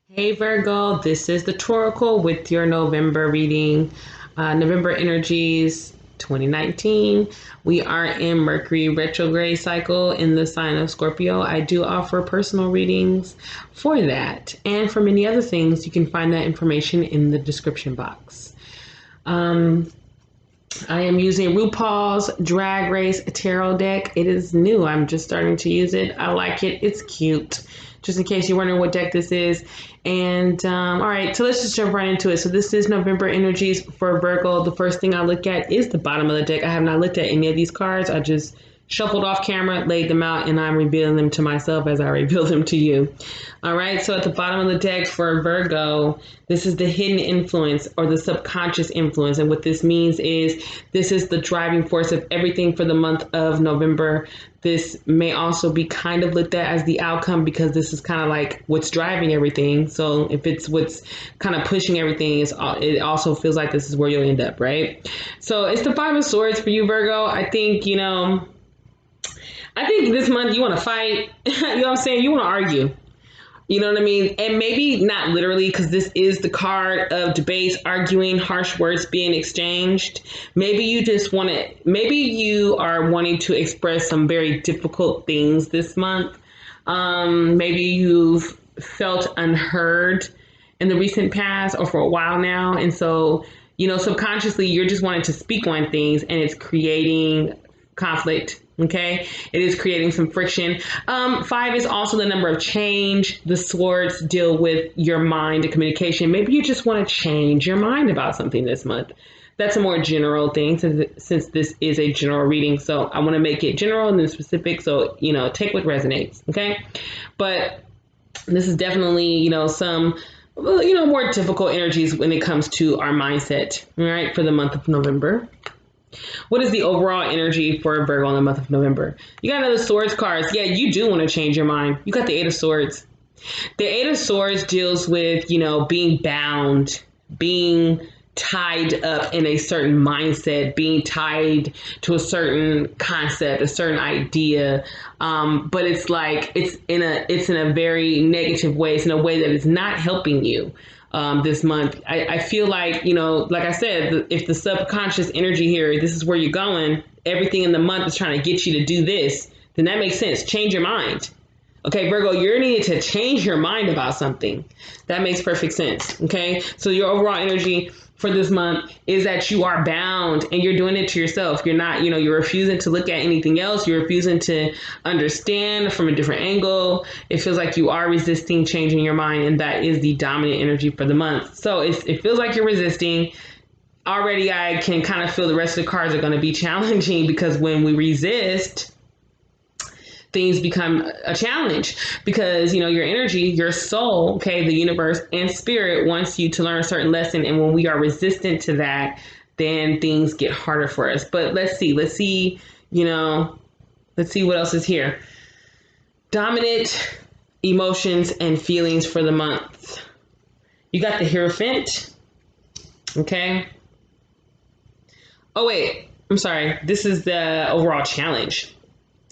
Hey Virgo, this is the Torahcle with your November reading, November energies 2019. We are in Mercury retrograde cycle in the sign of Scorpio. I do offer personal readings for that, and for many other things. You can find that information in the description box. I am using RuPaul's Drag Race Tarot deck. It is new. I'm just starting to use it. I like it. It's cute. Just in case you're wondering what deck this is. And all right, so let's just jump right into it. So this is November energies for Virgo. The first thing I look at is the bottom of the deck. I have not looked at any of these cards. I just shuffled off camera, laid them out, and I'm revealing them to myself as I reveal them to you. All right, so at the bottom of the deck for Virgo, this is the hidden influence or the subconscious influence. And what this means is this is the driving force of everything for the month of November. This may also be kind of looked at as the outcome because this is kind of like what's driving everything. So if it's what's kind of pushing everything, it also feels like this is where you'll end up, right? So it's the Five of Swords for you, Virgo. I think this month you want to fight. You know what I'm saying? You want to argue. You know what I mean? And maybe not literally, because this is the card of debates, arguing, harsh words being exchanged. Maybe you are wanting to express some very difficult things this month. Maybe you've felt unheard in the recent past or for a while now. And so, subconsciously, you're just wanting to speak on things and it's creating conflict. Okay, it is creating some friction. Five is also the number of change. The swords deal with your mind and communication. Maybe you just want to change your mind about something this month. That's a more general thing since this is a general reading. So I want to make it general and then specific. So, take what resonates. Okay, but this is definitely, some more difficult energies when it comes to our mindset. All right, for the month of November. What is the overall energy for Virgo in the month of November? You got another Swords cards. Yeah, you do want to change your mind. You got the Eight of Swords. The Eight of Swords deals with, being bound, being tied up in a certain mindset, being tied to a certain concept, a certain idea. But it's like it's in a very negative way. It's in a way that is not helping you. This month, I feel like, like I said, if the subconscious energy here, this is where you're going, everything in the month is trying to get you to do this, then that makes sense. Change your mind. Okay, Virgo, you're needed to change your mind about something. That makes perfect sense. Okay, so your overall energy for this month is that you are bound and you're doing it to yourself. You're not, you're refusing to look at anything else. You're refusing to understand from a different angle. It feels like you are resisting changing your mind, and that is the dominant energy for the month. So it feels like you're resisting. Already I can kind of feel the rest of the cards are going to be challenging because when we resist, things become a challenge because, your energy, your soul, okay, the universe and spirit wants you to learn a certain lesson. And when we are resistant to that, then things get harder for us. But let's see what else is here. Dominant emotions and feelings for the month. You got the Hierophant. Okay. Oh, wait, I'm sorry. This is the overall challenge.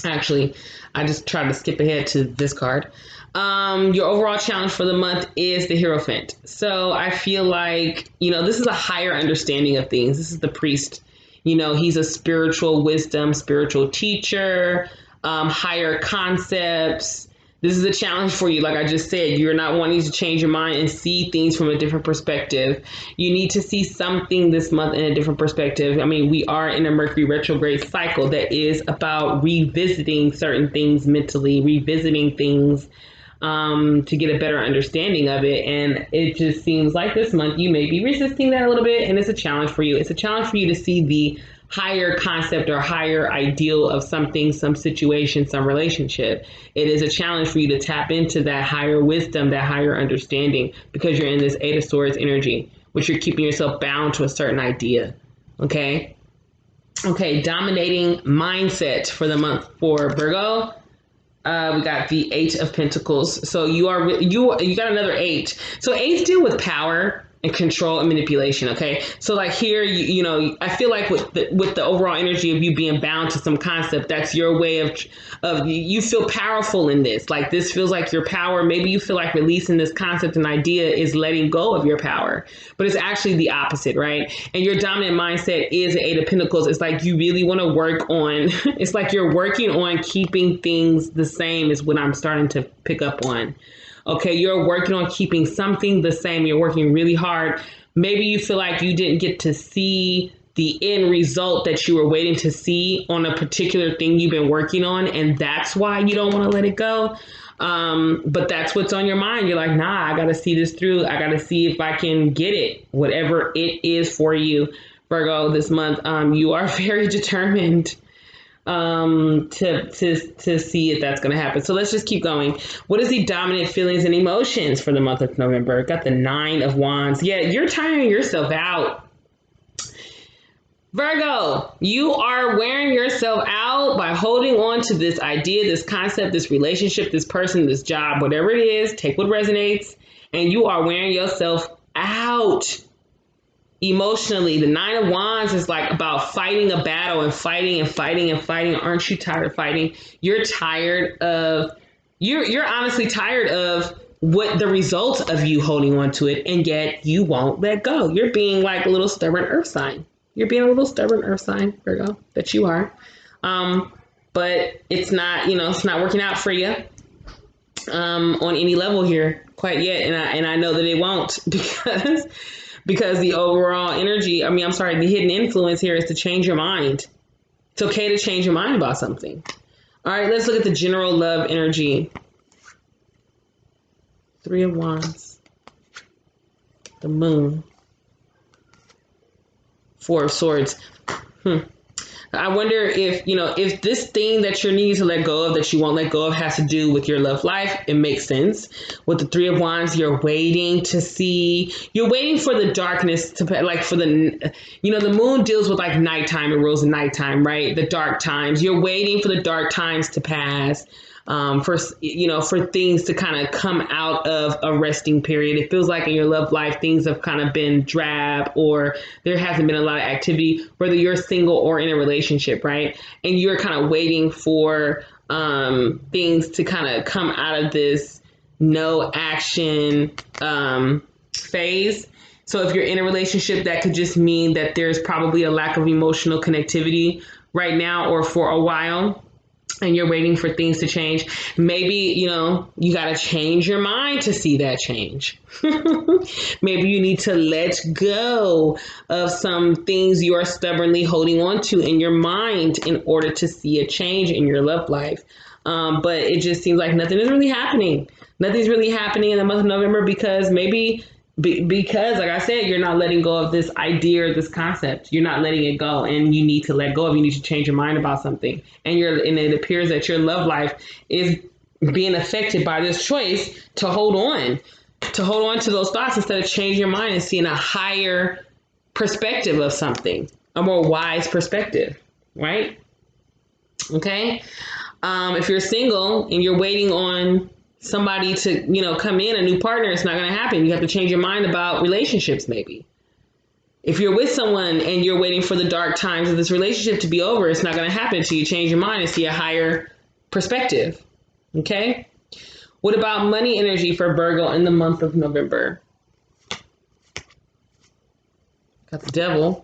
Actually, I just tried to skip ahead to this card. Your overall challenge for the month is the Hierophant. So I feel like, this is a higher understanding of things. This is the priest. He's a spiritual wisdom, spiritual teacher, higher concepts. This is a challenge for you. Like I just said, you're not wanting to change your mind and see things from a different perspective. You need to see something this month in a different perspective. I mean, we are in a Mercury retrograde cycle that is about revisiting certain things mentally, revisiting things to get a better understanding of it. And it just seems like this month you may be resisting that a little bit. And it's a challenge for you. It's a challenge for you to see the higher concept or higher ideal of something, some situation, some relationship. It is a challenge for you to tap into that higher wisdom, that higher understanding, because you're in this Eight of Swords energy, which you're keeping yourself bound to a certain idea. Okay. Dominating mindset for the month for Virgo. We got the Eight of Pentacles. So you got another eight. So eights deal with power and control and manipulation. Okay. So like here, you know, I feel like with the overall energy of you being bound to some concept, that's your way of you feel powerful in this. Like this feels like your power. Maybe you feel like releasing this concept and idea is letting go of your power, but it's actually the opposite, right? And your dominant mindset is an Eight of Pentacles. It's like you really want to work on, it's like you're working on keeping things the same is what I'm starting to pick up on. Okay, you're working on keeping something the same. You're working really hard. Maybe you feel like you didn't get to see the end result that you were waiting to see on a particular thing you've been working on, and that's why you don't want to let it go. But that's what's on your mind. You're like, nah, I got to see this through. I got to see if I can get it, whatever it is for you, Virgo, this month. You are very determined to see if that's going to happen. So let's just keep going. What is the dominant feelings and emotions for the month of November? Got the Nine of Wands. Yeah, you're tiring yourself out. Virgo, you are wearing yourself out by holding on to this idea, this concept, this relationship, this person, this job, whatever it is, take what resonates, and you are wearing yourself out. Emotionally, the Nine of Wands is like about fighting a battle and fighting and fighting and fighting. Aren't you tired of fighting? You're tired of, you're honestly tired of what the results of you holding on to it, and yet you won't let go. You're being like a little stubborn earth sign. You're being a little stubborn earth sign, Virgo, that you are. But it's not, you know, it's not working out for you on any level here quite yet. And I know that it won't because the overall energy, the hidden influence here is to change your mind. It's okay to change your mind about something. All right, let's look at the general love energy. Three of Wands, the Moon, Four of Swords. I wonder if, you know, if this thing that you're needing to let go of, that you won't let go of, has to do with your love life. It makes sense. With the Three of Wands, you're waiting to see, you're waiting for the darkness to, like for the, you know, the moon deals with like nighttime and rules of nighttime, right? The dark times. You're waiting for the dark times to pass. For things to kind of come out of a resting period. It feels like in your love life, things have kind of been drab, or there hasn't been a lot of activity, whether you're single or in a relationship, right? And you're kind of waiting for things to kind of come out of this no action phase. So if you're in a relationship, that could just mean that there's probably a lack of emotional connectivity right now or for a while. And you're waiting for things to change. Maybe, you know, you got to change your mind to see that change. Maybe you need to let go of some things you are stubbornly holding on to in your mind in order to see a change in your love life. But it just seems like nothing is really happening. Nothing's really happening in the month of November because because, like I said, you're not letting go of this idea or this concept. You're not letting it go, and you need to let go of. You need to change your mind about something, and it appears that your love life is being affected by this choice to hold on to those thoughts instead of changing your mind and seeing a higher perspective of something, a more wise perspective, right? Okay. If you're single and you're waiting on somebody to, you know, come in, a new partner, it's not going to happen. You have to change your mind about relationships, maybe. If you're with someone and you're waiting for the dark times of this relationship to be over, it's not going to happen until you change your mind and see a higher perspective. Okay? What about money energy for Virgo in the month of November? Got the Devil.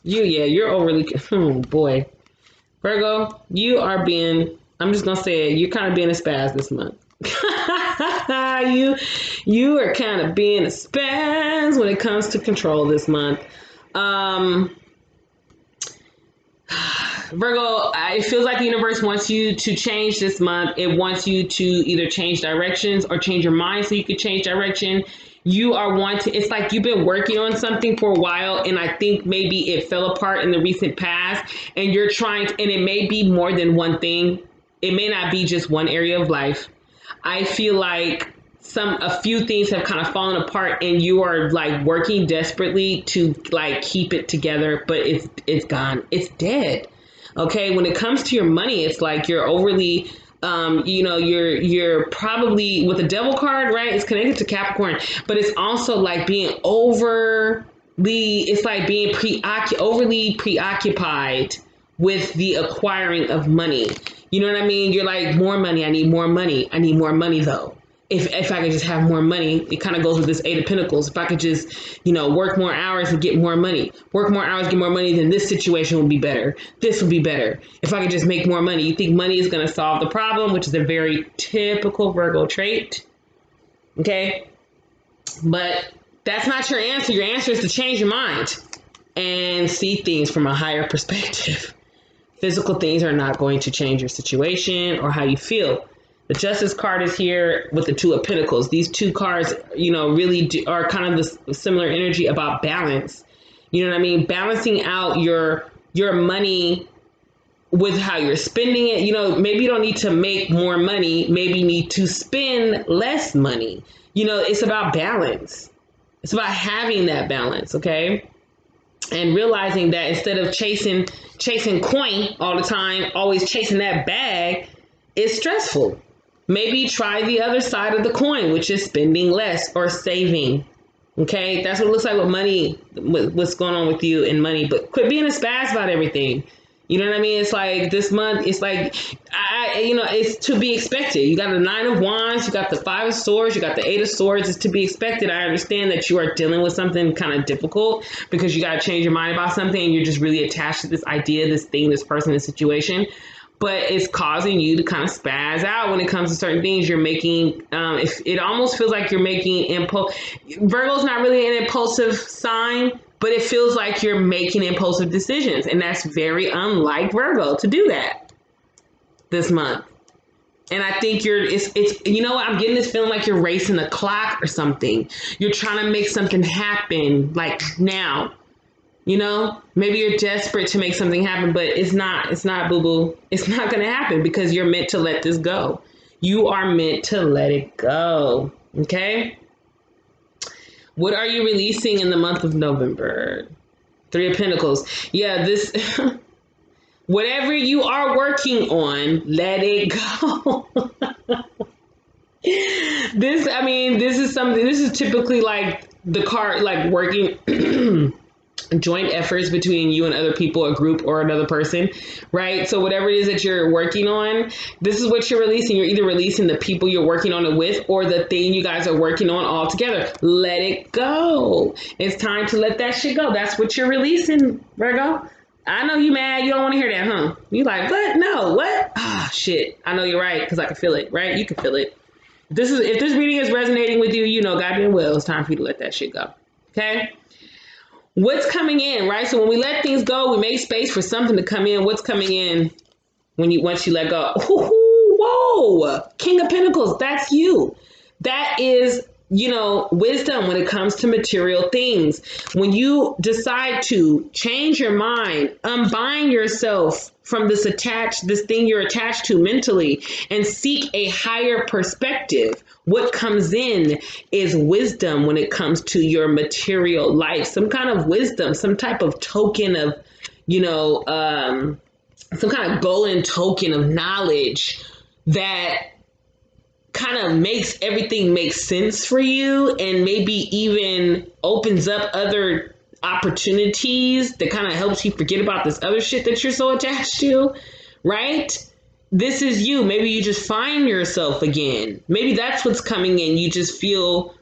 You're overly, oh boy. Virgo, you are being, I'm just going to say it, you're kind of being a spaz this month. you are kind of being a spaz when it comes to control this month. Virgo, it feels like the universe wants you to change this month. It wants you to either change directions or change your mind so you can change direction. You are wanting, it's like you've been working on something for a while, and I think maybe it fell apart in the recent past, and you're trying, and it may be more than one thing. It may not be just one area of life. I feel like a few things have kind of fallen apart, and you are like working desperately to like keep it together, but it's gone. It's dead. Okay. When it comes to your money, it's like you're overly You're probably with the devil card, right? It's connected to Capricorn, but it's also like being overly preoccupied with the acquiring of money. You know what I mean? You're like, more money. I need more money. I need more money though. If I could just have more money, it kind of goes with this Eight of Pentacles. If I could just, work more hours and get more money, then this situation would be better. This would be better. If I could just make more money, you think money is going to solve the problem, which is a very typical Virgo trait. Okay. But that's not your answer. Your answer is to change your mind and see things from a higher perspective. Physical things are not going to change your situation or how you feel. The Justice card is here with the Two of Pentacles. These two cards, really are kind of the similar energy about balance. You know what I mean? Balancing out your money with how you're spending it. Maybe you don't need to make more money. Maybe you need to spend less money. It's about balance. It's about having that balance, okay? And realizing that instead of chasing coin all the time, always chasing that bag, is stressful. Maybe try the other side of the coin, which is spending less or saving. Okay, that's what it looks like with money, what's going on with you and money. But quit being a spaz about everything. You know what I mean? It's like this month, it's like, it's to be expected. You got the Nine of Wands, you got the Five of Swords, you got the Eight of Swords. It's to be expected. I understand that you are dealing with something kind of difficult because you got to change your mind about something and you're just really attached to this idea, this thing, this person, this situation. But it's causing you to kind of spaz out when it comes to certain things you're making. It almost feels like you're making Virgo's not really an impulsive sign, but it feels like you're making impulsive decisions. And that's very unlike Virgo to do that this month. And I think I'm getting this feeling like you're racing the clock or something. You're trying to make something happen like now. Maybe you're desperate to make something happen, but it's not, boo-boo. It's not going to happen because you're meant to let this go. You are meant to let it go. Okay. What are you releasing in the month of November? Three of Pentacles. Yeah, whatever you are working on, let it go. This is typically like the card, like working joint efforts between you and other people, a group or another person, right? So whatever it is that you're working on, this is what you're releasing. You're either releasing the people you're working on it with or the thing you guys are working on all together. Let it go. It's time to let that shit go. That's what you're releasing, Virgo. I know you mad. You don't want to hear that, huh? You like, what? No, what? Ah, shit. I know you're right because I can feel it, right? You can feel it. If this reading is resonating with you, goddamn well, it's time for you to let that shit go. Okay? What's coming in, right? So when we let things go, we make space for something to come in. What's coming in once you let go? Ooh, whoa, King of Pentacles, that's you. That is, wisdom when it comes to material things. When you decide to change your mind, unbind yourself from this thing you're attached to mentally and seek a higher perspective. What comes in is wisdom when it comes to your material life, some kind of wisdom, some type of token of, some kind of golden token of knowledge that kind of makes everything make sense for you and maybe even opens up other opportunities that kind of helps you forget about this other shit that you're so attached to, right? This is you. Maybe you just find yourself again. Maybe that's what's coming in. You just feel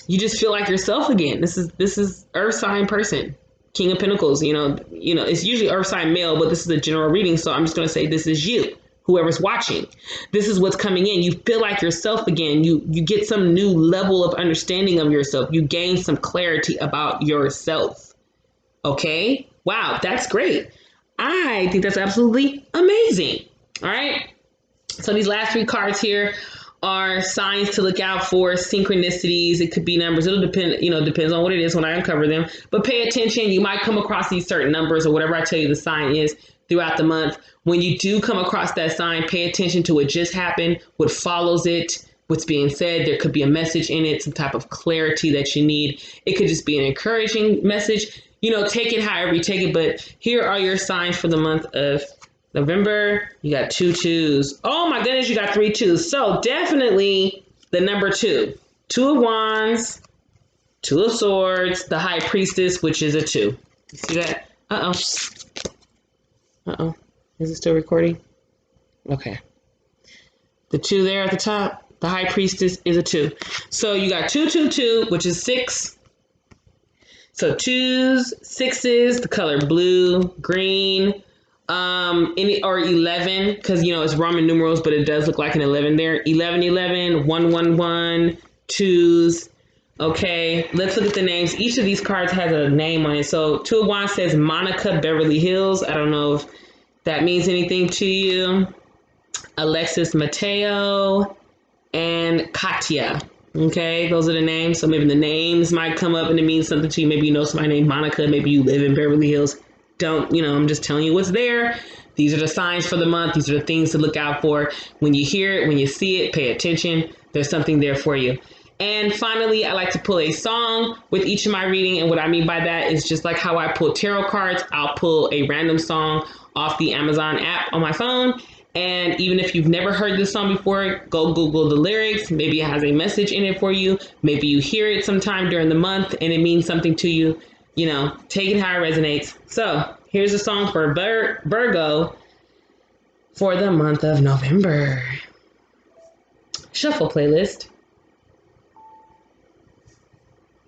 like yourself again. This is Earth sign person, King of Pentacles. It's usually Earth sign male, but this is a general reading, so I'm just going to say this is you. Whoever's watching, this is what's coming in. You feel like yourself again. You get some new level of understanding of yourself. You gain some clarity about yourself. Okay. Wow. That's great. I think that's absolutely amazing. All right. So these last three cards here are signs to look out for, synchronicities. It could be numbers. It'll depend, depends on what it is when I uncover them. But pay attention. You might come across these certain numbers or whatever I tell you the sign is throughout the month. When you do come across that sign, pay attention to what just happened, what follows it, what's being said. There could be a message in it, some type of clarity that you need. It could just be an encouraging message. Take it however you take it. But here are your signs for the month of November, you got 2 2s. Oh my goodness, you got 3 2s. So definitely the number 2. 2 of Wands, 2 of Swords, the High Priestess, which is a 2. You see that? Uh-oh. Is it still recording? Okay. The 2 there at the top, the High Priestess is a 2. So you got 2 2 2, which is 6. So 2s, 6s, the color blue, green, or 11, because it's Roman numerals, but it does look like an 11 there. 11 11, 1 1 1, 2s. Okay, let's look at the names. Each of these cards has a name on it. So 2 of Wands says Monica Beverly Hills. I don't know if that means anything to you. Alexis Mateo and Katya. Okay, those are the names. So maybe the names might come up and it means something to you. Maybe you know somebody named Monica. Maybe you live in Beverly Hills. I'm just telling you what's there. These are the signs for the month. These are the things to look out for. When you hear it, when you see it, pay attention. There's something there for you. And finally, I like to pull a song with each of my reading. And what I mean by that is just like how I pull tarot cards, I'll pull a random song off the Amazon app on my phone. And even if you've never heard this song before, go Google the lyrics. Maybe it has a message in it for you. Maybe you hear it sometime during the month and it means something to you. Take it how it resonates. So here's a song for Virgo for the month of November. Shuffle playlist.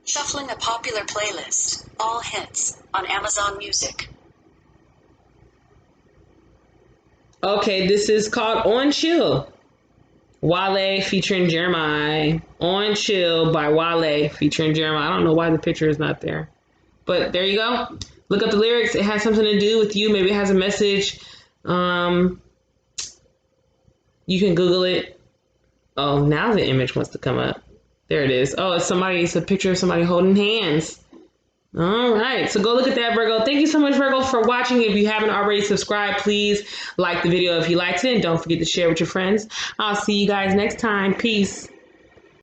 Shuffling a popular playlist. All hits on Amazon Music. Okay, this is called On Chill. Wale featuring Jeremiah. On Chill by Wale featuring Jeremiah. I don't know why the picture is not there. But there you go. Look up the lyrics. It has something to do with you. Maybe it has a message. You can Google it. Oh, now the image wants to come up. There it is. Oh, it's a picture of somebody holding hands. All right, so go look at that, Virgo. Thank you so much, Virgo, for watching. If you haven't already subscribed, please like the video if you liked it, and don't forget to share with your friends. I'll see you guys next time. Peace.